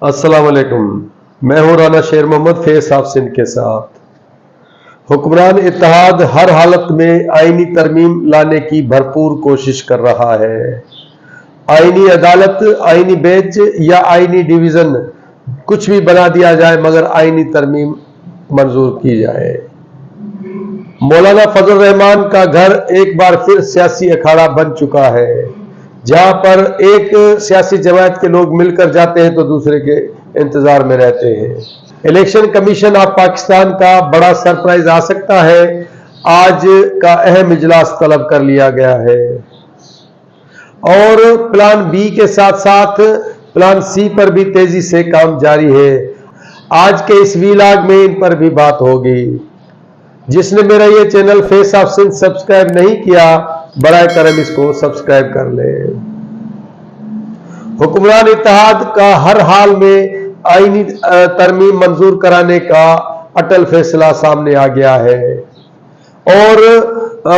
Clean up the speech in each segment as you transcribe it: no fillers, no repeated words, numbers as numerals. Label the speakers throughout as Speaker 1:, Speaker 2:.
Speaker 1: अस्सलाम वालेकुम। मैं हूं राना शेर मोहम्मद फैज साहब सिंध के साथ। हुक्मरान इत्तेहाद हर हालत में आईनी तरमीम लाने की भरपूर कोशिश कर रहा है। आईनी अदालत, आईनी बेंच या आईनी डिवीजन कुछ भी बना दिया जाए मगर आईनी तरमीम मंजूर की जाए। मौलाना फजल रहमान का घर एक बार फिर सियासी अखाड़ा बन चुका है, जहां पर एक सियासी जमात के लोग मिलकर जाते हैं तो दूसरे के इंतजार में रहते हैं। इलेक्शन कमीशन ऑफ पाकिस्तान का बड़ा सरप्राइज आ सकता है। आज का अहम इजलास तलब कर लिया गया है और प्लान बी के साथ साथ प्लान सी पर भी तेजी से काम जारी है। आज के इस वीलॉग में इन पर भी बात होगी। जिसने मेरा ये channel face of Sindh subscribe नहीं किया, बराए करम इसको सब्सक्राइब कर ले। हुक्मरान इत्तेहाद का हर हाल में आईनी तरमीम मंजूर कराने का अटल फैसला सामने आ गया है और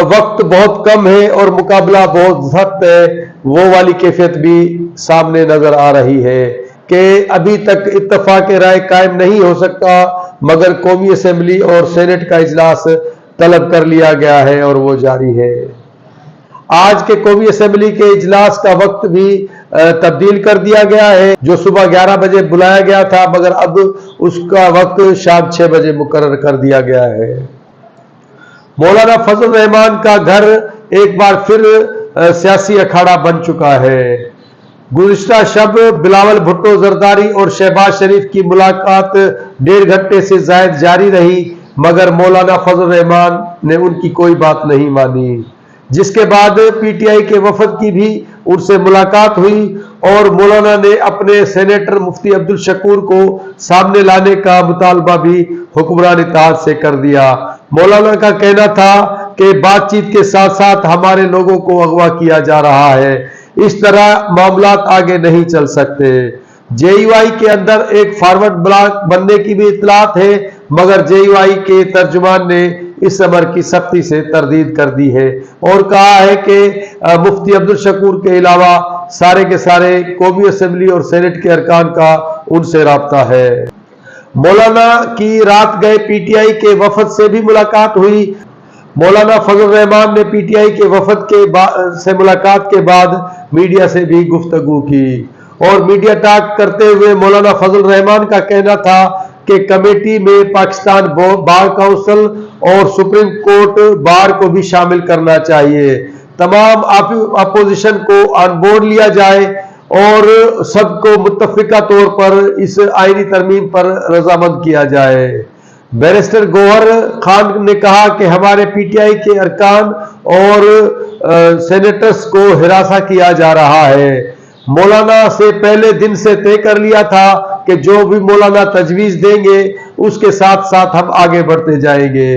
Speaker 1: वक्त बहुत कम है और मुकाबला बहुत सख्त है। वो वाली कैफियत भी सामने नजर आ रही है कि अभी तक इत्तफाक राय कायम नहीं हो सकता, मगर कौमी असेंबली और सेनेट का इजलास तलब कर लिया गया है और वो जारी है। आज के कौमी असेंबली के इजलास का वक्त भी तब्दील कर दिया गया है। जो सुबह 11 बजे बुलाया गया था, मगर अब उसका वक्त शाम 6 बजे मुकर्रर कर दिया गया है। मौलाना फजल रहमान का घर एक बार फिर सियासी अखाड़ा बन चुका है। गुज़िश्ता शब बिलावल भुट्टो जरदारी और शहबाज शरीफ की मुलाकात 1.5 घंटे से ज्यादा जारी रही, मगर मौलाना फजल रहमान ने उनकी कोई बात नहीं मानी, जिसके बाद पीटीआई के वफद की भी उनसे मुलाकात हुई और मौलाना ने अपने सेनेटर मुफ्ती अब्दुल शकूर को सामने लाने का मुतालबा भी हुक्मरान इत्तेहाद से कर दिया। मौलाना का कहना था कि बातचीत के साथ साथ हमारे लोगों को अगवा किया जा रहा है, इस तरह मामलात आगे नहीं चल सकते। जेयूआई के अंदर एक फॉरवर्ड ब्लॉक बनने की भी इतलात है, मगर जेयूआई के तर्जुमान ने इस अमर की सख्ती से तरदीद कर दी है और कहा है कि मुफ्ती अब्दुल शकूर के अलावा सारे के सारे कौमी असेंबली और सेनेट के अरकान का उनसे राब्ता है। मौलाना की रात गए पीटीआई के वफद से भी मुलाकात हुई। मौलाना फजल रहमान ने पीटीआई के वफद से मुलाकात के बाद मीडिया से भी गुफ्तगू की और मीडिया टॉक करते हुए मौलाना फजल रहमान का कहना था कि कमेटी में पाकिस्तान बार काउंसिल और सुप्रीम कोर्ट बार को भी शामिल करना चाहिए। तमाम अपोजिशन को ऑन बोर्ड लिया जाए और सबको मुत्तफिका तौर पर इस आईनी तरमीम पर रजामंद किया जाए। बैरिस्टर गौहर खान ने कहा कि हमारे पीटीआई के अरकान और सेनेटर्स को हिरासा किया जा रहा है। मौलाना से पहले दिन से तय कर लिया था कि जो भी मौलाना तजवीज देंगे उसके साथ साथ हम आगे बढ़ते जाएंगे।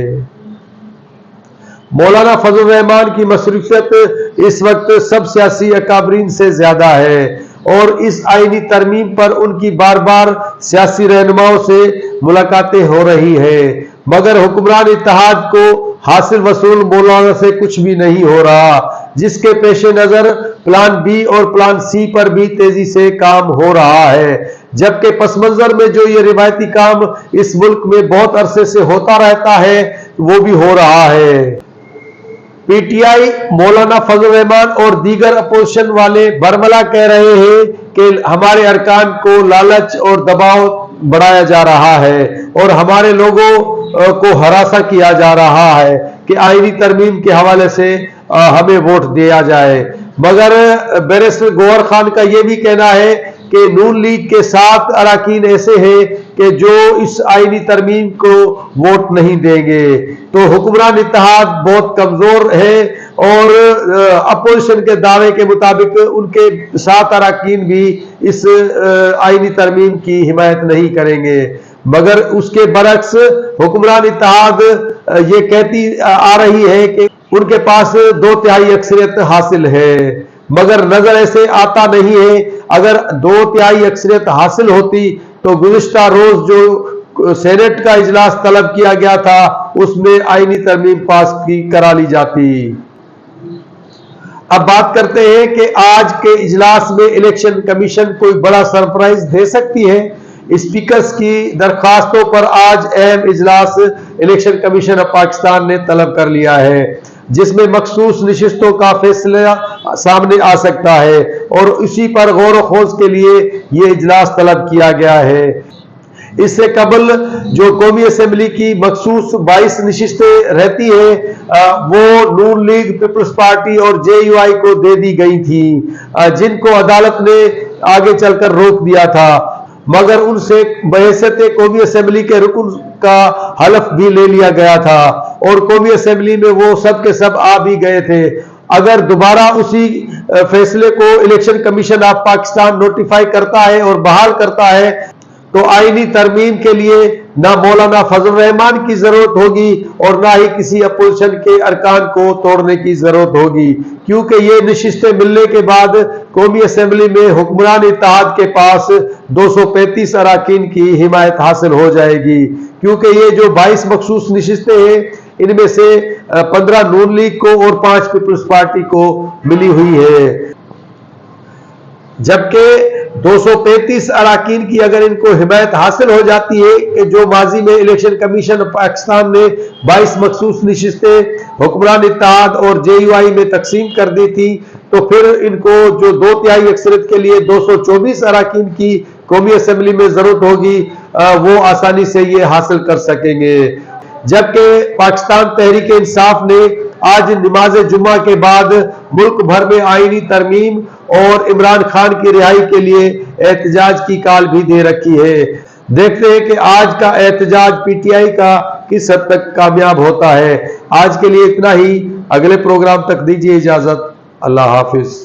Speaker 1: मौलाना फजल रहमान की मसरूफियत इस वक्त सब सियासी अकाबरीन से ज्यादा है और इस आईनी तरमीम पर उनकी बार बार सियासी रहनुमाओं से मुलाकातें हो रही है, मगर हुक्मरान इत्तेहाद को हासिल वसूल मौलाना से कुछ भी नहीं हो रहा, जिसके पेश नजर प्लान बी और प्लान सी पर भी तेजी से काम हो रहा है। जबकि पस मंजर में जो ये रिवायती काम इस मुल्क में बहुत अरसे से होता रहता है वो भी हो रहा है। पीटीआई मौलाना फजल रहमान और दीगर अपोजिशन वाले बरमला कह रहे हैं कि हमारे अरकान को लालच और दबाव बढ़ाया जा रहा है और हमारे लोगों को हरासा किया जा रहा है कि आईनी तरमीम के हवाले से हमें वोट दिया जाए। मगर बैरिस्टर गौहर खान का यह भी कहना है कि नून लीग के 7 अरकान ऐसे हैं कि जो इस आईनी तरमीम को वोट नहीं देंगे। तो हुक्मरान इत्तेहाद बहुत कमजोर है और अपोजिशन के दावे के मुताबिक उनके 7 अरकान भी इस आईनी तरमीम की हिमायत नहीं करेंगे, मगर उसके बरक्स हुक्मरान इत्तेहाद ये कहती आ रही है कि उनके पास 2/3 अक्सरियत हासिल है, मगर नजर ऐसे आता नहीं है। अगर 2/3 अक्सरियत हासिल होती तो गुज़िश्ता रोज जो सेनेट का इजलास तलब किया गया था उसमें आईनी तरमीम पास करा ली जाती। अब बात करते हैं कि आज के इजलास में इलेक्शन कमीशन कोई बड़ा सरप्राइज दे सकती है। स्पीकर्स की दरखास्तों पर आज अहम इजलास इलेक्शन कमीशन ऑफ पाकिस्तान ने तलब कर लिया है, जिसमें मखसूस नशिस्तों का फैसला सामने आ सकता है और इसी पर गौर खोज के लिए ये इजलास तलब किया गया है। इससे कबल जो कौमी असेंबली की मखसूस 22 नशिस्तें रहती है वो नून लीग, पीपल्स पार्टी और JUI को दे दी गई थी, जिनको अदालत ने आगे चलकर रोक दिया था, मगर उनसे बहैसियत कौमी असेंबली के रुकन का हलफ भी ले लिया गया था और कौमी असेंबली में वो सब के सब आ भी गए थे। अगर दोबारा उसी फैसले को election commission of Pakistan notify करता है और बहाल करता है तो आईनी तरमीम के लिए ना मौलाना फजल रहमान की जरूरत होगी और ना ही किसी अपोजिशन के अरकान को तोड़ने की जरूरत होगी, क्योंकि ये नशिस्तें मिलने के बाद कौमी असेंबली में हुक्मरान इत्तेहाद के पास 235 अराकीन की हिमायत हासिल हो जाएगी, क्योंकि ये जो 22 मखसूस नशिस्तें हैं इनमें से 15 नून लीग को और 5 पीपल्स पार्टी को मिली हुई है, जबकि 235 अराकीन की अगर इनको हिमायत हासिल हो जाती है कि जो माजी में इलेक्शन कमीशन पाकिस्तान ने 22 मखसूस नशिस्तें हुक्मरान इत्तेहाद और JUI में तकसीम कर दी थी, तो फिर इनको जो 2/3 अक्सरियत के लिए 224 अराकीन की कौमी असेंबली में जरूरत होगी वो आसानी से ये हासिल कर सकेंगे। जबकि पाकिस्तान तहरीक इंसाफ ने आज नमाज जुम्मा के बाद मुल्क भर में आईनी तरमीम और इमरान खान की रिहाई के लिए एहतजाज की काल भी दे रखी है। देखते हैं कि आज का एहतजाज PTI का किस हद तक कामयाब होता है। आज के लिए इतना ही, अगले प्रोग्राम तक दीजिए इजाजत। अल्लाह हाफिज।